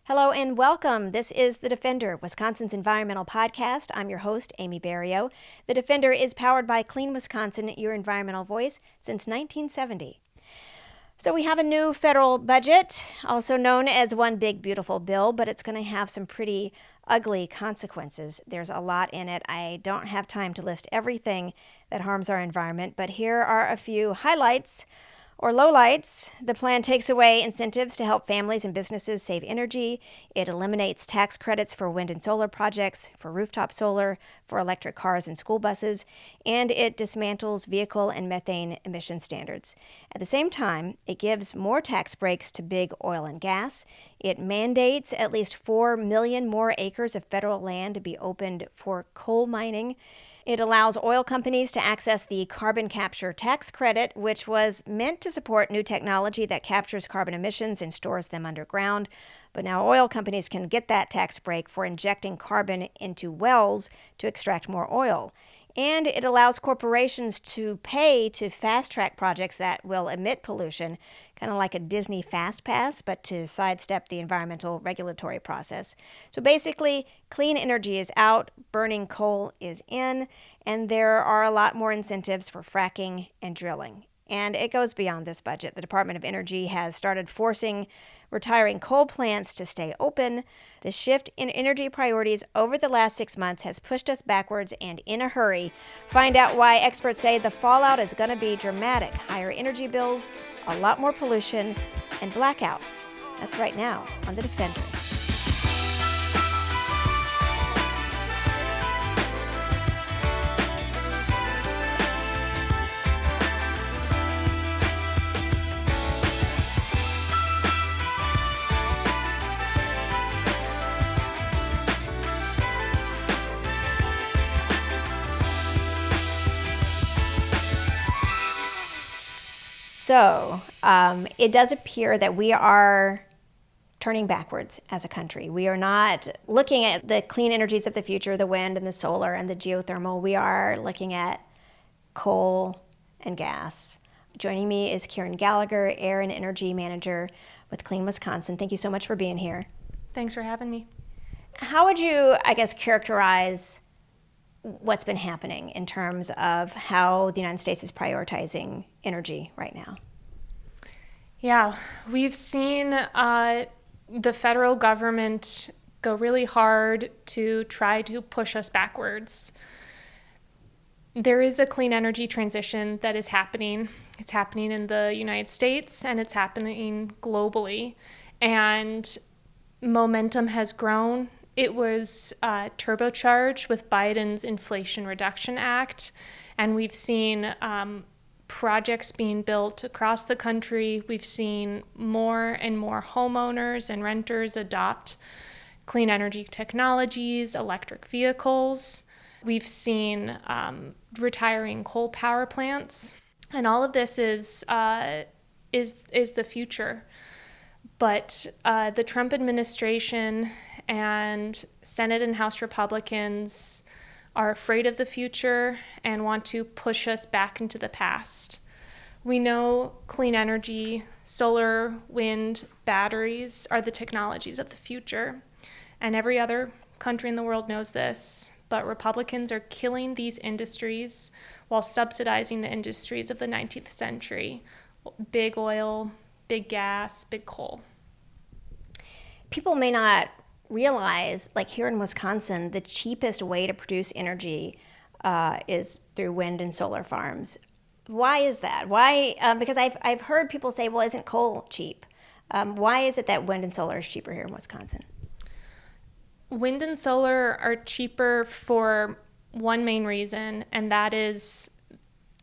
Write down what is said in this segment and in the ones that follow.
Hello and welcome. This is The Defender, Wisconsin's environmental podcast. I'm your host, Amy Barrilleaux. The Defender is powered by Clean Wisconsin, your environmental voice, since 1970. So we have a new federal budget, also known as One Big Beautiful Bill, but it's going to have some pretty ugly consequences. There's a lot in it. I don't have time to list everything that harms our environment, but here are a few highlights or lowlights. The plan takes away incentives to help families and businesses save energy. It eliminates tax credits for wind and solar projects, for rooftop solar, for electric cars and school buses, and it dismantles vehicle and methane emission standards. At the same time, it gives more tax breaks to big oil and gas. It mandates at least 4 million more acres of federal land to be opened for coal mining. It allows oil companies to access the carbon capture tax credit, which was meant to support new technology that captures carbon emissions and stores them underground. But now oil companies can get that tax break for injecting carbon into wells to extract more oil. And it allows corporations to pay to fast-track projects that will emit pollution, kind of like a Disney Fast Pass, but to sidestep the environmental regulatory process. So basically, clean energy is out, burning coal is in, and there are a lot more incentives for fracking and drilling. And it goes beyond this budget. The Department of Energy has started forcing retiring coal plants to stay open. The shift in energy priorities over the last 6 months has pushed us backwards and in a hurry. Find out why experts say the fallout is going to be dramatic. Higher energy bills, a lot more pollution, and blackouts. That's right now on The Defender. So it does appear that we are turning backwards as a country. We are not looking at the clean energies of the future, the wind and the solar and the geothermal. We are looking at coal and gas. Joining me is Ciaran Gallagher, Air and Energy Manager with Clean Wisconsin. Thank you so much for being here. Thanks for having me. How would you, characterize what's been happening in terms of how the United States is prioritizing energy right now? Yeah, we've seen the federal government go really hard to try to push us backwards. There is a clean energy transition that is happening. It's happening in the United States and it's happening globally. And momentum has grown. It was turbocharged with Biden's Inflation Reduction Act, and we've seen projects being built across the country. We've seen more and more homeowners and renters adopt clean energy technologies, electric vehicles. We've seen retiring coal power plants, and all of this is the future. But the Trump administration and Senate and House Republicans are afraid of the future and want to push us back into the past. We know clean energy, solar, wind, batteries are the technologies of the future, and every other country in the world knows this, but Republicans are killing these industries while subsidizing the industries of the 19th century. Big oil, big gas, big coal. People may not realize, like here in Wisconsin, the cheapest way to produce energy is through wind and solar farms. Why is that? Why? Because I've heard people say, well, isn't coal cheap? Why is it that wind and solar is cheaper here in Wisconsin? Wind and solar are cheaper for one main reason, and that is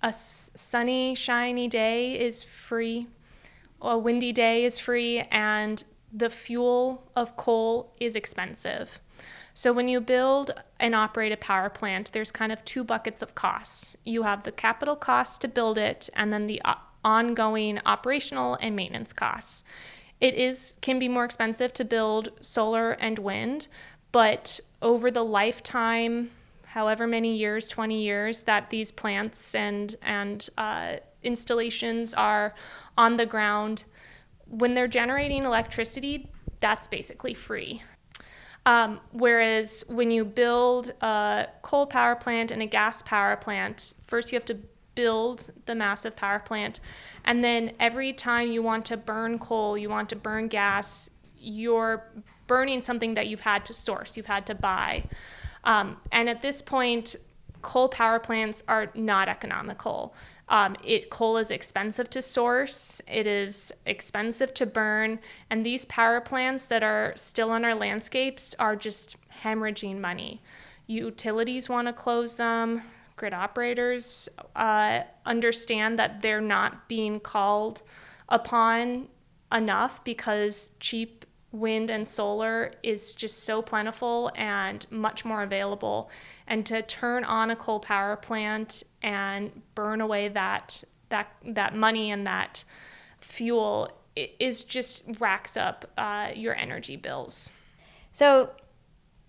a sunny, shiny day is free, a windy day is free, and the fuel of coal is expensive. So when you build and operate a power plant, there's kind of two buckets of costs. You have the capital costs to build it, and then the ongoing operational and maintenance costs. It can be more expensive to build solar and wind, but over the lifetime, however many years, 20 years, that these plants and installations are on the ground, when they're generating electricity, that's basically free. Whereas when you build a coal power plant and a gas power plant, first you have to build the massive power plant, and then every time you want to burn coal, you want to burn gas, you're burning something that you've had to source, you've had to buy. And at this point, coal power plants are not economical. Coal is expensive to source, it is expensive to burn, and these power plants that are still on our landscapes are just hemorrhaging money. Utilities want to close them. Grid operators understand that they're not being called upon enough because cheap wind and solar is just so plentiful and much more available. And to turn on a coal power plant and burn away that money and that fuel is just racks up your energy bills. So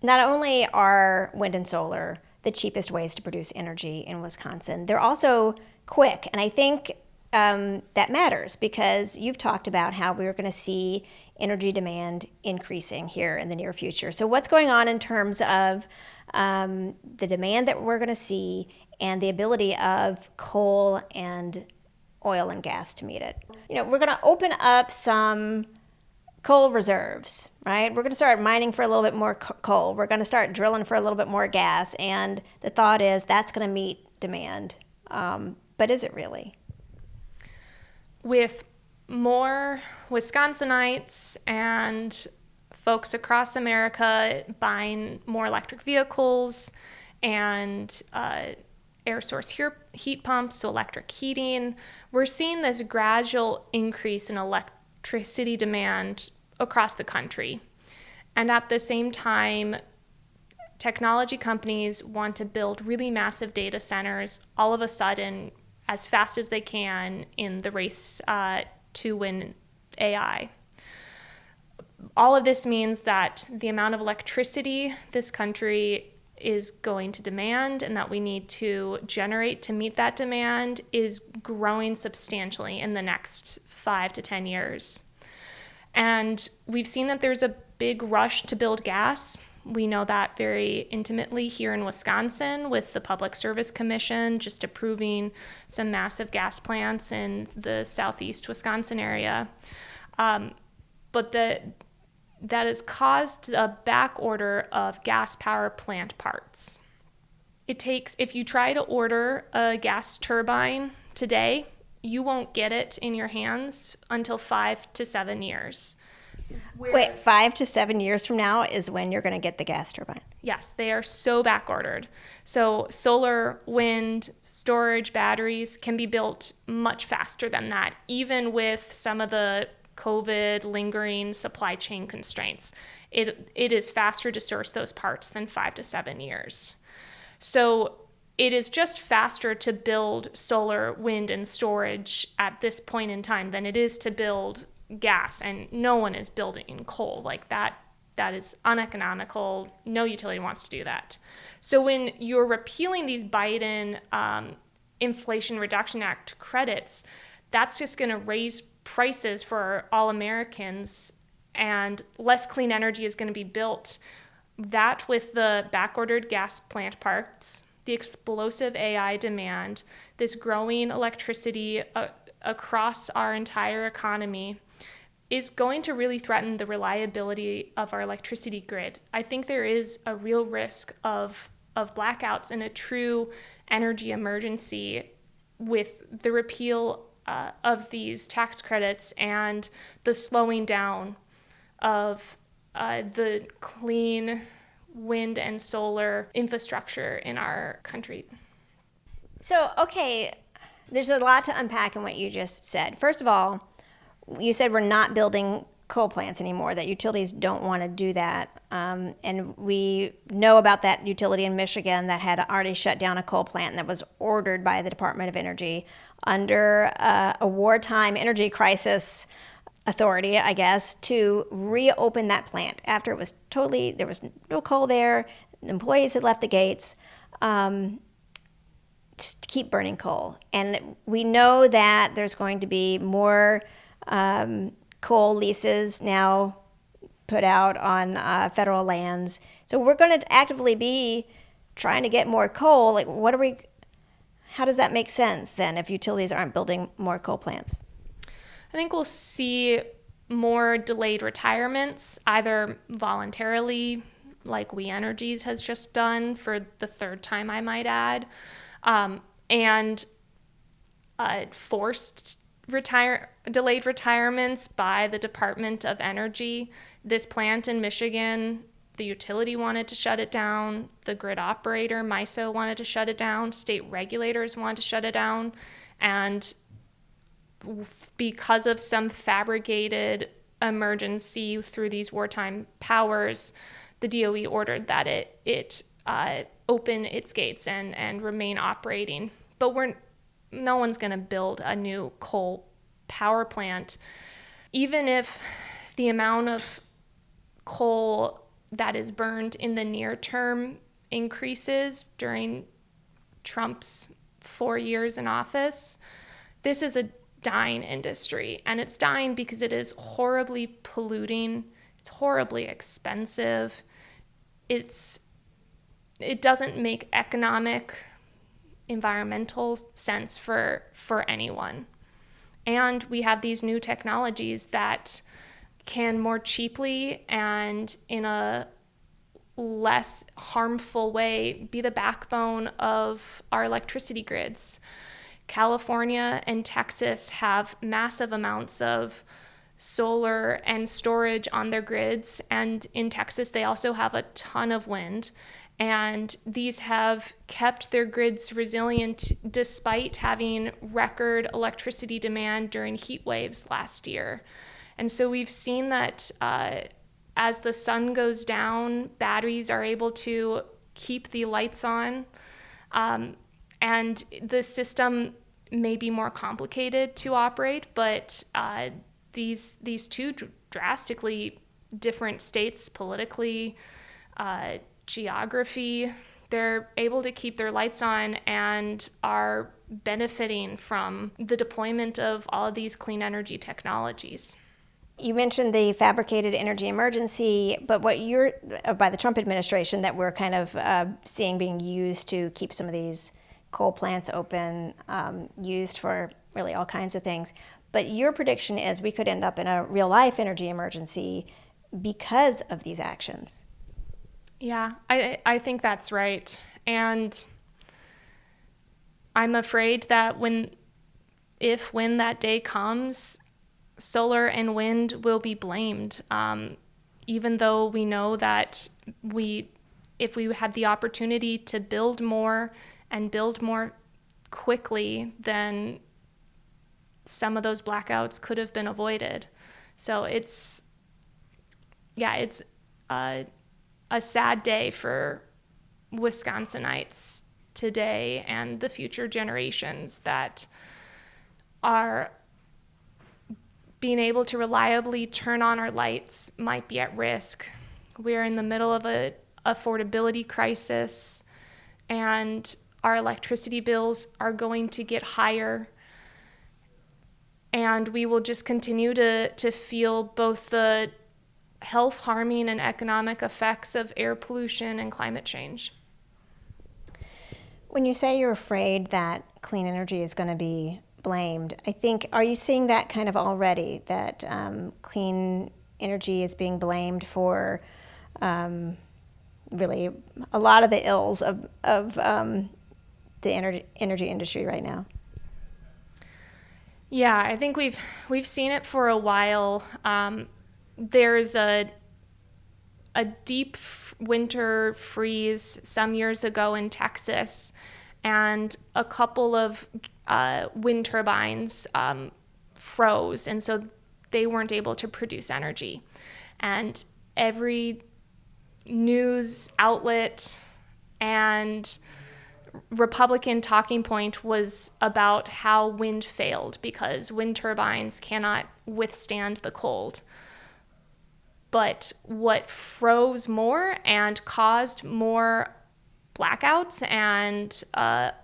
not only are wind and solar the cheapest ways to produce energy in Wisconsin, they're also quick. And I think that matters because you've talked about how we're going to see energy demand increasing here in the near future. So what's going on in terms of the demand that we're going to see and the ability of coal and oil and gas to meet it? We're going to open up some coal reserves, right? We're going to start mining for a little bit more coal. We're going to start drilling for a little bit more gas. And the thought is that's going to meet demand. But is it really? With more Wisconsinites and folks across America buying more electric vehicles and air source heat pumps, so electric heating, we're seeing this gradual increase in electricity demand across the country. And at the same time, technology companies want to build really massive data centers all of a sudden as fast as they can in the race to win AI. All of this means that the amount of electricity this country is going to demand and that we need to generate to meet that demand is growing substantially in the next 5 to 10 years. And we've seen that there's a big rush to build gas. We know that very intimately here in Wisconsin with the Public Service Commission just approving some massive gas plants in the southeast Wisconsin area. But that has caused a back order of gas power plant parts. If you try to order a gas turbine today, you won't get it in your hands until 5 to 7 years. Wait, 5 to 7 years from now is when you're going to get the gas turbine? Yes, they are so back ordered. So solar, wind, storage, batteries can be built much faster than that, even with some of the COVID lingering supply chain constraints. It is faster to source those parts than 5 to 7 years. So it is just faster to build solar, wind, and storage at this point in time than it is to build gas, and no one is building coal like that. That is uneconomical. No utility wants to do that. So when you're repealing these Biden Inflation Reduction Act credits, that's just going to raise prices for all Americans, and less clean energy is going to be built. That with the back-ordered gas plant parks, the explosive AI demand, this growing electricity across our entire economy, is going to really threaten the reliability of our electricity grid. I think there is a real risk of blackouts and a true energy emergency with the repeal of these tax credits and the slowing down of the clean wind and solar infrastructure in our country. So, okay, there's a lot to unpack in what you just said. First of all, you said we're not building coal plants anymore, that utilities don't want to do that. And we know about that utility in Michigan that had already shut down a coal plant that was ordered by the Department of Energy under a wartime energy crisis authority, I guess, to reopen that plant after it was there was no coal there, the employees had left the gates, to keep burning coal. And we know that there's going to be more coal leases now put out on federal lands. So we're going to actively be trying to get more coal. Like, how does that make sense then if utilities aren't building more coal plants? I think we'll see more delayed retirements, either voluntarily, like We Energies has just done for the third time, I might add, and forced delayed retirements by the Department of Energy. This plant in Michigan, the utility wanted to shut it down. The grid operator, MISO, wanted to shut it down. State regulators wanted to shut it down. And because of some fabricated emergency through these wartime powers, the DOE ordered that it open its gates and remain operating. But no one's going to build a new coal power plant, even if the amount of coal that is burned in the near term increases during Trump's 4 years in office. This is a dying industry, and it's dying because it is horribly polluting. It's horribly expensive. It doesn't make economic, environmental sense for anyone. And we have these new technologies that can more cheaply and in a less harmful way be the backbone of our electricity grids. California and Texas have massive amounts of solar and storage on their grids, and in Texas they also have a ton of wind, and these have kept their grids resilient despite having record electricity demand during heat waves last year. And so we've seen that as the sun goes down, batteries are able to keep the lights on. And the system may be more complicated to operate, but these two drastically different states politically, geography, they're able to keep their lights on and are benefiting from the deployment of all of these clean energy technologies. You mentioned the fabricated energy emergency, but what you're by the Trump administration that we're kind of seeing being used to keep some of these coal plants open, used for really all kinds of things. But your prediction is we could end up in a real life energy emergency because of these actions. Yeah, I think that's right. And I'm afraid that when that day comes, solar and wind will be blamed, even though we know that if we had the opportunity to build more and build more quickly, then some of those blackouts could have been avoided. So it's a sad day for Wisconsinites today and the future generations that are being able to reliably turn on our lights might be at risk. We're in the middle of an affordability crisis, and our electricity bills are going to get higher. And we will just continue to feel both the health harming and economic effects of air pollution and climate change. When you say you're afraid that clean energy is going to be blamed, are you seeing that kind of already, that clean energy is being blamed for really a lot of the ills of the energy industry right now? Yeah, I think we've seen it for a while. There's a deep winter freeze some years ago in Texas, and a couple of wind turbines froze, and so they weren't able to produce energy. And every news outlet and Republican talking point was about how wind failed because wind turbines cannot withstand the cold. But what froze more and caused more blackouts and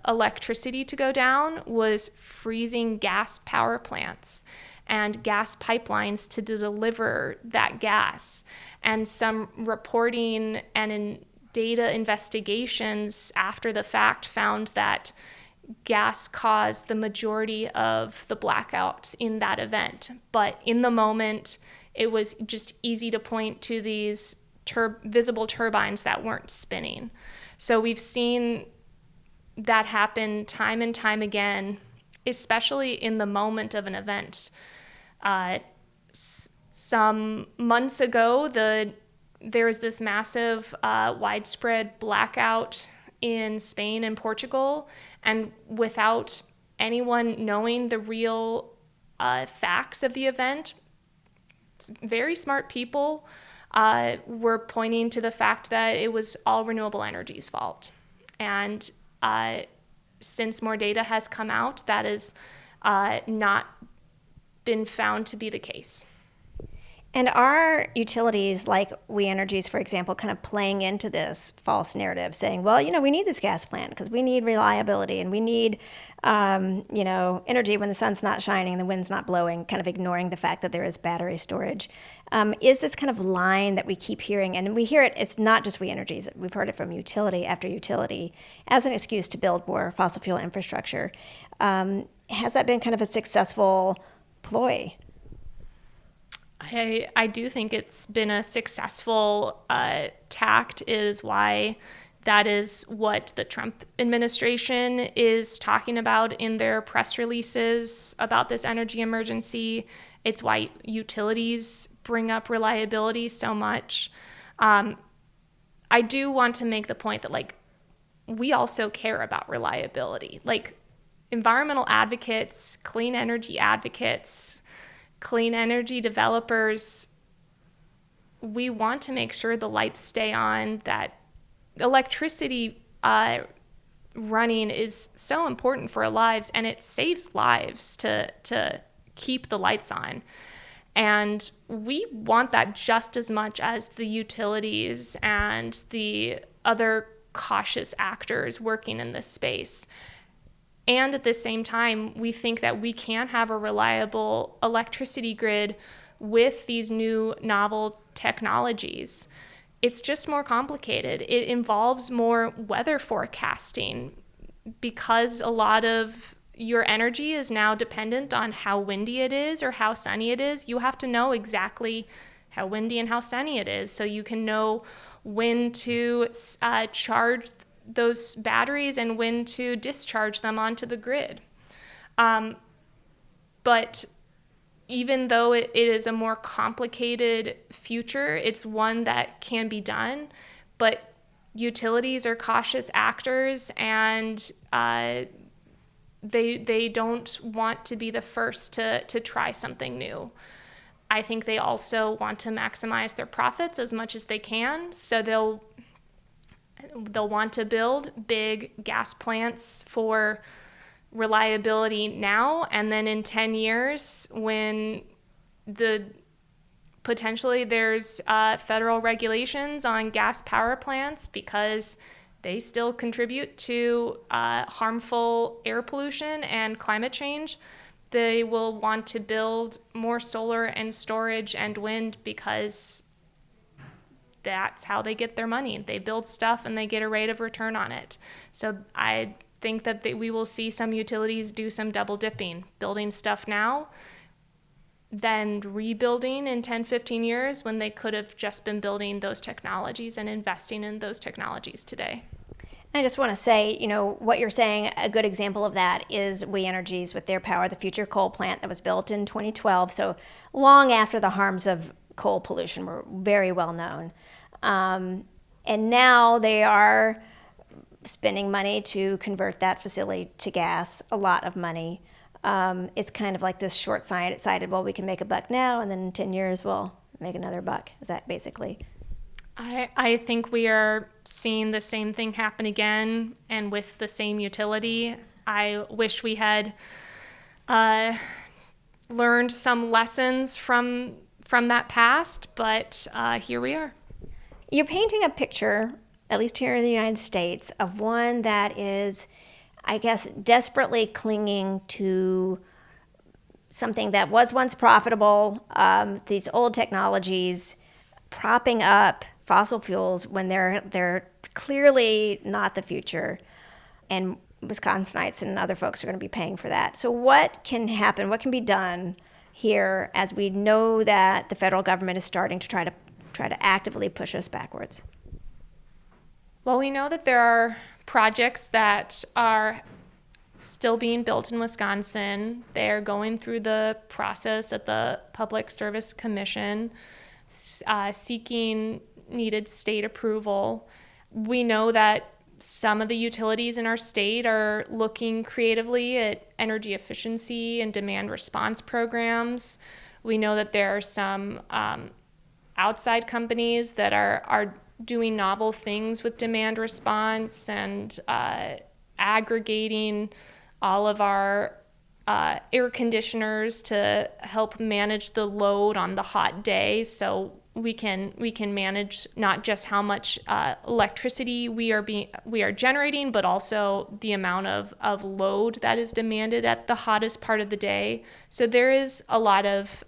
electricity to go down was freezing gas power plants. and gas pipelines to deliver that gas. And some reporting and in data investigations after the fact found that gas caused the majority of the blackouts in that event. But in the moment, it was just easy to point to these visible turbines that weren't spinning. So we've seen that happen time and time again, especially in the moment of an event. Some months ago, there was this massive widespread blackout in Spain and Portugal, and without anyone knowing the real facts of the event, very smart people were pointing to the fact that it was all renewable energy's fault. And since more data has come out, that has not been found to be the case. And are utilities like We Energies, for example, kind of playing into this false narrative, saying, well, we need this gas plant because we need reliability and we need, energy when the sun's not shining and the wind's not blowing, kind of ignoring the fact that there is battery storage. Is this kind of line that we keep hearing, and we hear it, it's not just We Energies, we've heard it from utility after utility, as an excuse to build more fossil fuel infrastructure. Has that been kind of a successful ploy? I do think it's been a successful tact, is why that is what the Trump administration is talking about in their press releases about this energy emergency. It's why utilities bring up reliability so much. I do want to make the point that, we also care about reliability. Environmental advocates, clean energy advocates, clean energy developers, we want to make sure the lights stay on, that electricity running is so important for our lives, and it saves lives to keep the lights on. And we want that just as much as the utilities and the other cautious actors working in this space. And at the same time, we think that we can have a reliable electricity grid with these new novel technologies. It's just more complicated. It involves more weather forecasting because a lot of your energy is now dependent on how windy it is or how sunny it is. You have to know exactly how windy and how sunny it is so you can know when to charge those batteries and when to discharge them onto the grid. But even though it is a more complicated future, it's one that can be done. But utilities are cautious actors, and they don't want to be the first to try something new. I think they also want to maximize their profits as much as they can, so they'll want to build big gas plants for reliability now, and then in 10 years, when potentially there's federal regulations on gas power plants because they still contribute to harmful air pollution and climate change, they will want to build more solar and storage and wind because that's how they get their money. They build stuff and they get a rate of return on it. So I think that we will see some utilities do some double dipping, building stuff now, then rebuilding in 10, 15 years when they could have just been building those technologies and investing in those technologies today. I just want to say, what you're saying, a good example of that is We Energies with their Power the Future coal plant that was built in 2012, so long after the harms of coal pollution were very well known. And now they are spending money to convert that facility to gas, a lot of money. It's kind of like this short-sighted, well, we can make a buck now, and then in 10 years we'll make another buck. Is that basically? I think we are seeing the same thing happen again, and with the same utility. I wish we had learned some lessons from that past, but here we are. You're painting a picture, at least here in the United States, of one that is, I guess, desperately clinging to something that was once profitable, these old technologies, propping up fossil fuels when they're clearly not the future, and Wisconsinites and other folks are going to be paying for that. So what can happen? What can be done here as we know that the federal government is starting to try to actively push us backwards? Well, we know that there are projects that are still being built in Wisconsin. They're going through the process at the Public Service Commission, seeking needed state approval. We know that some of the utilities in our state are looking creatively at energy efficiency and demand response programs. We know that there are some outside companies that are doing novel things with demand response and aggregating all of our air conditioners to help manage the load on the hot day, so we can manage not just how much electricity we are generating, but also the amount of load that is demanded at the hottest part of the day. So there is a lot of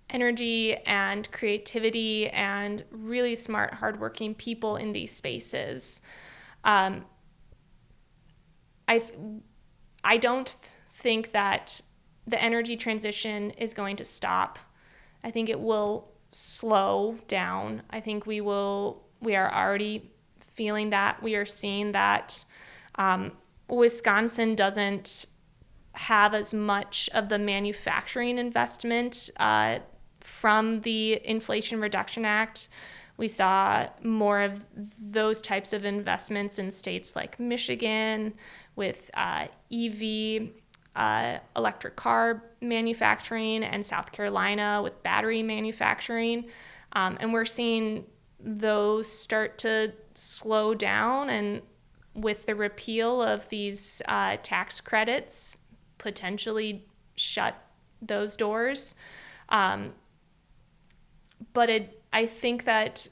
energy and creativity and really smart, hardworking people in these spaces. I don't think that the energy transition is going to stop. I think it will slow down. I think we are already feeling that. We are seeing that Wisconsin doesn't have as much of the manufacturing investment from the Inflation Reduction Act. We saw more of those types of investments in states like Michigan with EV, electric car manufacturing, and South Carolina with battery manufacturing. And we're seeing those start to slow down, and with the repeal of these tax credits, potentially shut those doors. But I think that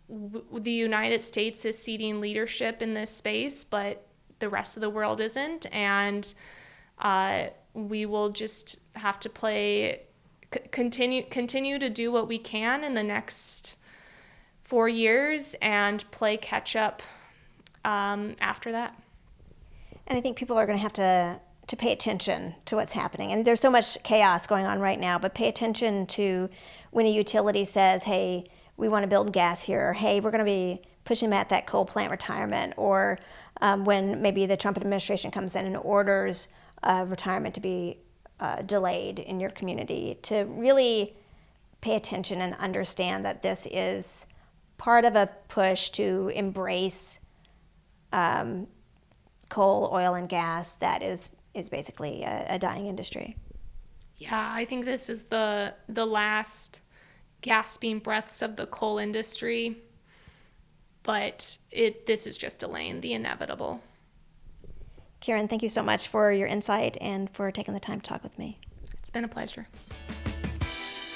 the United States is ceding leadership in this space, but the rest of the world isn't, and we will just have to continue to do what we can in the next 4 years and play catch up after that. And I think people are going to have to pay attention to what's happening. And there's so much chaos going on right now, but pay attention to when a utility says, hey, we want to build gas here, or hey, we're going to be pushing at that coal plant retirement, or when maybe the Trump administration comes in and orders retirement to be delayed in your community, to really pay attention and understand that this is part of a push to embrace coal, oil, and gas that is basically a dying industry. Yeah, I think this is the last gasping breaths of the coal industry, but this is just delaying the inevitable. Ciaran, thank you so much for your insight and for taking the time to talk with me. It's been a pleasure.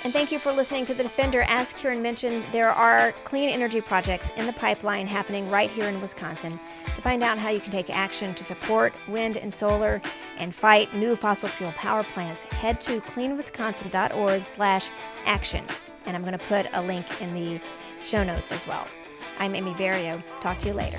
And thank you for listening to The Defender. As Ciaran mentioned, there are clean energy projects in the pipeline happening right here in Wisconsin. To find out how you can take action to support wind and solar and fight new fossil fuel power plants, head to cleanwisconsin.org/action. And I'm going to put a link in the show notes as well. I'm Amy Barrilleaux. Talk to you later.